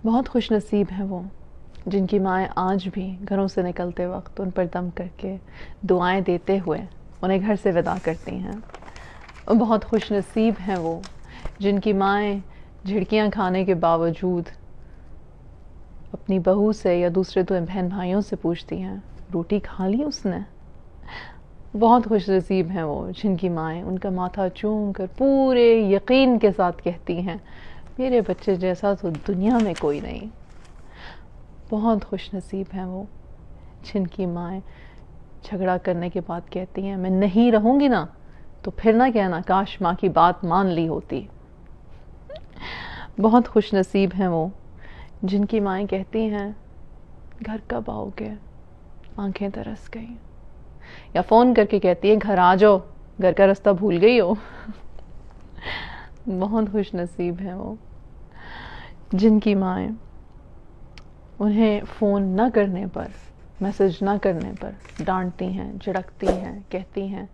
بہت خوش نصیب ہیں وہ جن کی مائیں آج بھی گھروں سے نکلتے وقت ان پر دم کر کے دعائیں دیتے ہوئے انہیں گھر سے ودا کرتی ہیں. اور بہت خوش نصیب ہیں وہ جن کی مائیں جھڑکیاں کھانے کے باوجود اپنی بہو سے یا دوسرے دو بہن بھائیوں سے پوچھتی ہیں روٹی کھا لی اس نے. بہت خوش نصیب ہیں وہ جن کی مائیں ان کا ماتھا چوم کر پورے یقین کے ساتھ کہتی ہیں میرے بچے جیسا تو دنیا میں کوئی نہیں. بہت خوش نصیب ہیں وہ جن کی مائیں جھگڑا کرنے کے بعد کہتی ہیں میں نہیں رہوں گی نا تو پھر نہ کہنا کاش ماں کی بات مان لی ہوتی. بہت خوش نصیب ہیں وہ جن کی مائیں کہتی ہیں گھر کب آؤ گے آنکھیں ترس گئیں. یا فون کر کے کہتی ہیں گھر آ جاؤ گھر کا رستہ بھول گئی ہو. بہت خوش نصیب ہیں وہ جن کی مائیں انہیں فون نہ کرنے پر میسج نہ کرنے پر ڈانٹتی ہیں جھڑکتی ہیں کہتی ہیں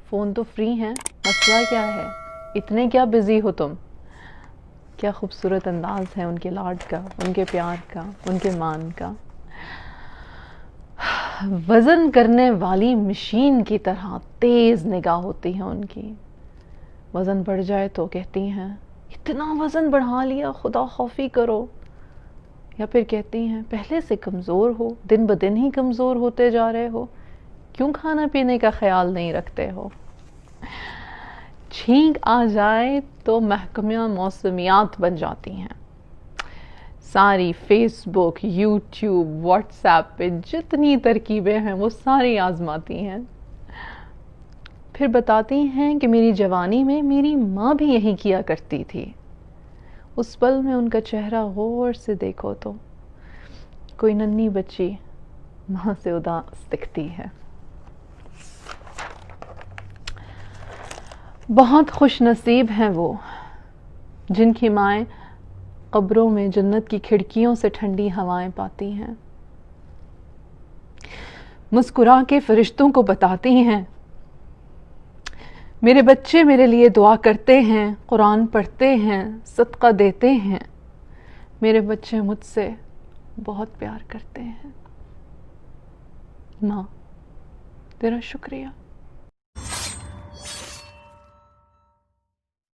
فون تو فری ہیں مسئلہ کیا ہے اتنے کیا بزی ہو تم. کیا خوبصورت انداز ہے ان کے لاڈ کا ان کے پیار کا ان کے مان کا. وزن کرنے والی مشین کی طرح تیز نگاہ ہوتی ہے ان کی. وزن بڑھ جائے تو کہتی ہیں اتنا وزن بڑھا لیا خدا خوفی کرو. یا پھر کہتی ہیں پہلے سے کمزور ہو دن بدن ہی کمزور ہوتے جا رہے ہو کیوں کھانا پینے کا خیال نہیں رکھتے ہو. چھینک آ جائے تو محکمہ موسمیات بن جاتی ہیں. ساری فیس بک یوٹیوب واٹس ایپ پہ جتنی ترکیبیں ہیں وہ ساری آزماتی ہیں. پھر بتاتی ہیں کہ میری جوانی میں میری ماں بھی یہی کیا کرتی تھی. اس پل میں ان کا چہرہ غور سے دیکھو تو کوئی ننھی بچی ماں سے اداس دکھتی ہے. بہت خوش نصیب ہیں وہ جن کی مائیں قبروں میں جنت کی کھڑکیوں سے ٹھنڈی ہوائیں پاتی ہیں. مسکرا کے فرشتوں کو بتاتی ہیں میرے بچے میرے لیے دعا کرتے ہیں قرآن پڑھتے ہیں صدقہ دیتے ہیں میرے بچے مجھ سے بہت پیار کرتے ہیں. ماں تیرا شکریہ.